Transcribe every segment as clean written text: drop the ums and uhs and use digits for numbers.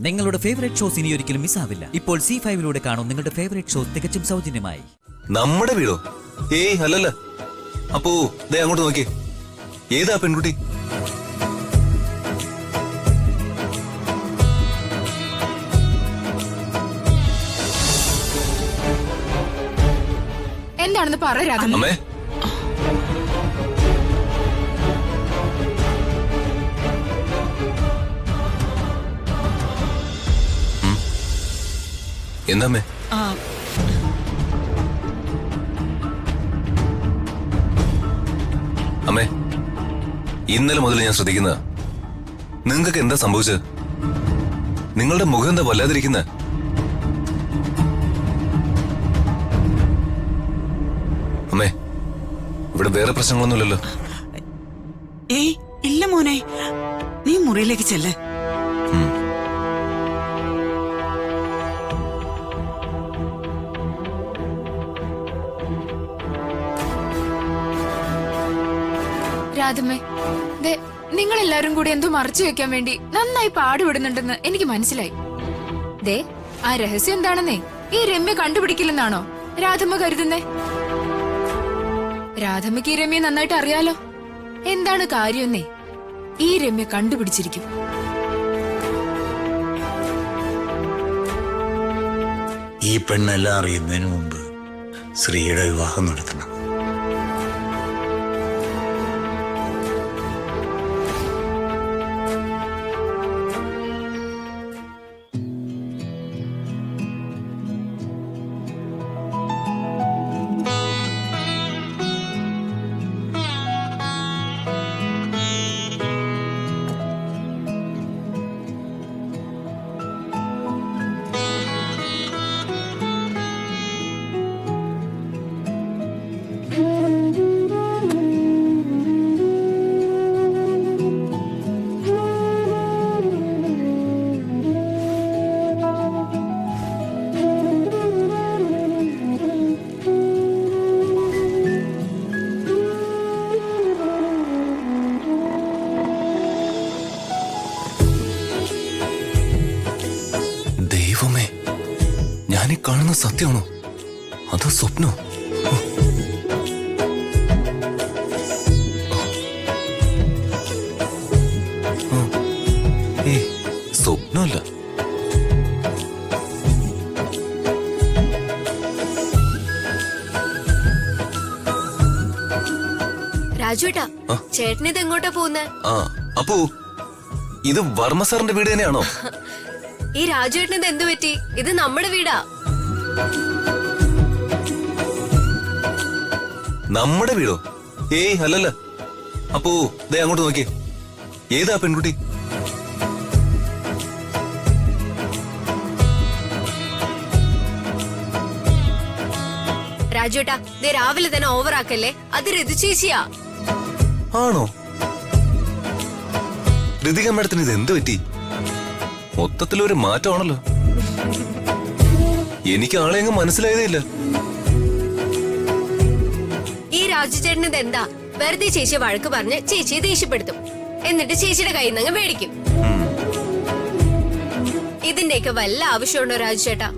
നിങ്ങളുടെ favourite shows ഇനി ഒരിക്കലും മിസ്സാവില്ല. ഇപ്പോൾ C5 കാണും നിങ്ങളുടെ ഫേവറേറ്റ് ഷോസ് തികച്ചും സൗജന്യമായി. നമ്മുടെ വീടോ? ഏയ് അല്ലല്ല. അപ്പോ ദേ അങ്ങോട്ട് നോക്കി. ഏതാ പെൺകുട്ടി? എന്താണെന്ന് പറയാ. അമ്മേ, എന്താമ്മേ? അമ്മേ, ഇന്നലെ മുതൽ ഞാൻ ശ്രദ്ധിക്കുന്ന നിങ്ങൾക്ക് എന്താ സംഭവിച്ചത്? നിങ്ങളുടെ മുഖം എന്താ വല്ലാതിരിക്കുന്ന? അമ്മേ, ഇവിടെ വേറെ പ്രശ്നങ്ങളൊന്നുമില്ലല്ലോ? ഏയ് ഇല്ല മോനെ, നീ മുറിയിലേക്ക് ചെല്ല്. രാധമ്മേ, നിങ്ങൾ എല്ലാരും കൂടി എന്തോ മറച്ചു വെക്കാൻ വേണ്ടി നന്നായി പാടുപെടുന്നുണ്ടെന്ന് എനിക്ക് മനസ്സിലായി. ദേ, ആ രഹസ്യം എന്താണെന്നേ ഈ രമ്യ കണ്ടുപിടിക്കില്ലെന്നാണോ രാധമ്മ കരുതുന്നേ? രാധമ്മയ്ക്ക് ഈ രമ്യ നന്നായിട്ട് അറിയാലോ. എന്താണ് കാര്യമെന്നേ ഈ രമ്യ കണ്ടുപിടിച്ചിരിക്കും. ഈ പെണ്ണെല്ലാം അറിയുന്നതിന് മുമ്പ് ശ്രീയുടെ വിവാഹം നടത്തണം. ഞാനീ കാണുന്ന സത്യമാണോ അതോ സ്വപ്നോ? സ്വപ്നമല്ല. രാജുട്ടാ, ചേട്ടനിത് എങ്ങോട്ടാ പോകുന്നേ? അപ്പോ ഇത് വർമ്മ സാറിന്റെ വീട് തന്നെയാണോ? ഈ രാജുവേട്ടന് ഇത് എന്തു പറ്റി? ഇത് നമ്മുടെ വീടാ. നമ്മുടെ വീടോ? ഏയ് അല്ലല്ല. അപ്പോ ദേ അങ്ങോട്ട് നോക്കി. ഏതാ പെൺകുട്ടി? രാജുവേട്ടാ, ദേ രാവിലെ തന്നെ ഓവറാക്കല്ലേ. അത് ഋതു ചേച്ചിയാ. ആണോ? ഋതിക മേഡത്തിന് ഇത് എന്ത് പറ്റി? മൊത്തത്തിലൊരു മാറ്റമാണല്ലോ. എനിക്ക് ആളെ അങ്ങ് മനസ്സിലായതേ ഇല്ല. ഈ രാജു ചേട്ടന് ഇത് എന്താ? വെറുതെ ചേച്ചിയെ വഴക്ക് പറഞ്ഞ് ചേച്ചിയെ ദേഷ്യപ്പെടുത്തും. എന്നിട്ട് ചേച്ചിയുടെ കയ്യിൽ നിന്ന് മേടിക്കും. ഇതിന്റെയൊക്കെ വല്ല ആവശ്യമുണ്ടോ രാജു ചേട്ടാ?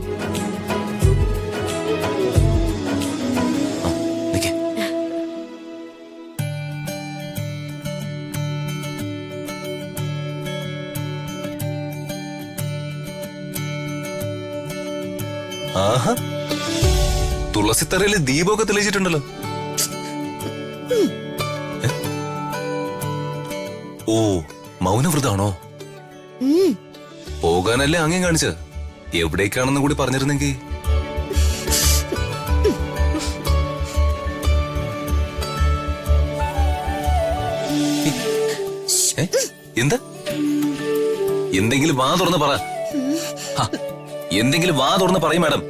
ആഹാ, തുളസിത്തറയില് ദീപമൊക്കെ തെളിയിച്ചിട്ടുണ്ടല്ലോ. ഓ, മൗനവ്രതാണോ? പോകാനല്ലേ ആംഗ്യം കാണിച്ചത്? എവിടേക്കാണെന്ന് കൂടി പറഞ്ഞിരുന്നെങ്കിൽ. എന്താ? എന്തെങ്കിലും വാ തുറന്ന് പറ. എന്തെങ്കിലും വാ തുറന്ന് പറയും മാഡം.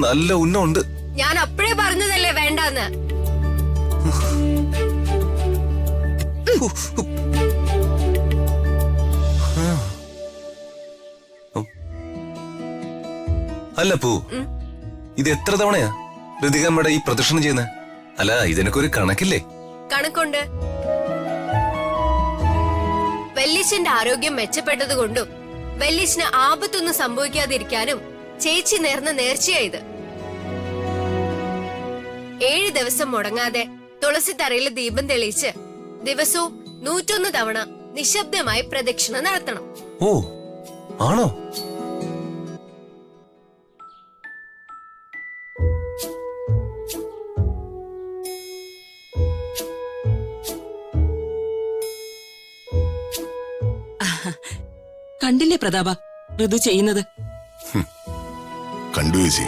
നല്ല ഉന്നമുണ്ട്. ഞാൻ അപ്പഴേ പറഞ്ഞതല്ലേ വേണ്ടാന്ന്. അല്ല പൂ, ഇത് എത്ര തവണയാ ഋതികമ്മയുടെ ഈ പ്രദക്ഷിണം ചെയ്യുന്നത്? അല്ല, ഇതിനൊക്കെ ഒരു കണക്കില്ലേ? കണക്കുണ്ട്. വെല്ലിച്ചന്റെ ആരോഗ്യം മെച്ചപ്പെട്ടതുകൊണ്ടും വെല്ലിച്ചിന് ആപത്തൊന്നും സംഭവിക്കാതിരിക്കാനും ചേച്ചി നേർന്ന നേർച്ചയായത്. 7 ദിവസം മുടങ്ങാതെ തുളസിത്തറയിൽ ദീപം തെളിയിച്ച് ദിവസവും 101 തവണ നിശബ്ദമായി പ്രദക്ഷിണ നടത്തണം. ഓ, ആണോ? കണ്ടില്ലേ പ്രതാപ ഋതു ചെയ്യുന്നത്? കണ്ടു ചേച്ചി.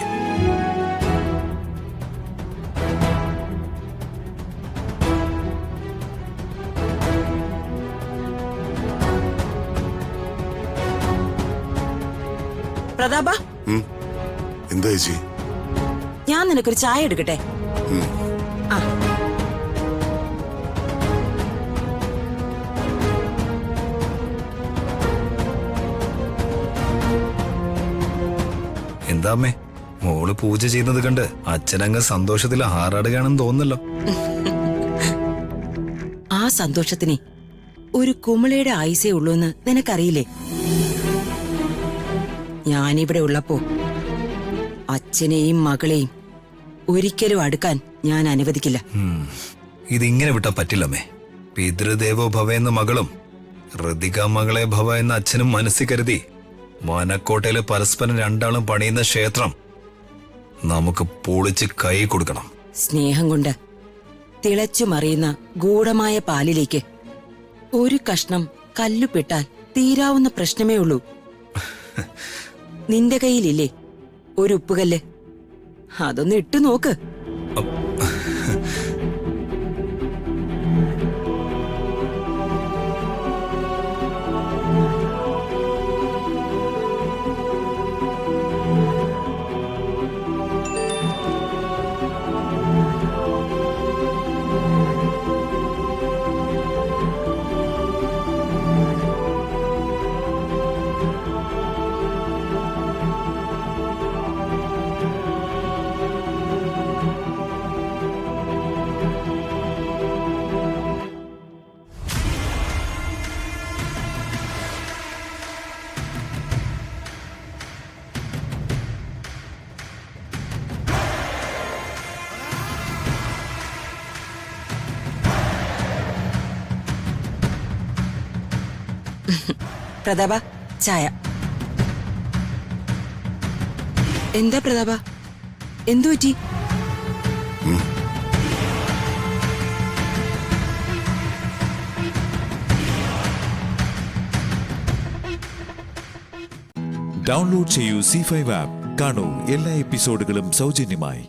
പ്രതാപ, എന്താ ചേച്ചി? ഞാൻ നിനക്കൊരു ചായ എടുക്കട്ടെ? ആ, എന്താമ്മേ, മോള് പൂജ ചെയ്യുന്നത് കണ്ട് അച്ഛനങ്ങ് സന്തോഷത്തിൽ ആറാടുകയാണെന്ന് തോന്നുന്നല്ലോ. ആ സന്തോഷത്തിന് ഒരു കുമിളയുടെ ആയുസേ ഉള്ളൂ എന്ന് നിനക്കറിയില്ലേ? ഞാനിവിടെ ഉള്ളപ്പോ അച്ഛനെയും മകളെയും ഒരിക്കലും അടുക്കാൻ ഞാൻ അനുവദിക്കില്ല. ഇതിങ്ങനെ വിട്ടാ പറ്റില്ലമ്മേ. പിതൃദേവോ ഭവ എന്ന മകളും ഋതിക മകളെ ഭവ എന്ന അച്ഛനും മനസ്സിൽ കരുതി മനക്കോട്ടയില് പരസ്പരം രണ്ടാളും പണിയുന്ന ക്ഷേത്രം നമുക്ക് പൊളിച്ച് കൈ കൊടുക്കണം. സ്നേഹം കൊണ്ട് തിളച്ചു മറിയുന്ന ഗൂഢമായ പാലിലേക്ക് ഒരു കഷ്ണം കല്ലുപെട്ടാൽ തീരാവുന്ന പ്രശ്നമേ ഉള്ളൂ. നിന്റെ കയ്യിലില്ലേ ഒരു ഉപ്പുകല്ല്? അതൊന്ന് ഇട്ടു നോക്ക്. പ്രതാപ, ചായ. എന്താ പ്രതാപ, എന്തു പറ്റി? ഡൗൺലോഡ് ചെയ്യൂ C5 ആപ്പ്. കാണൂ എല്ലാ എപ്പിസോഡുകളും സൗജന്യമായി.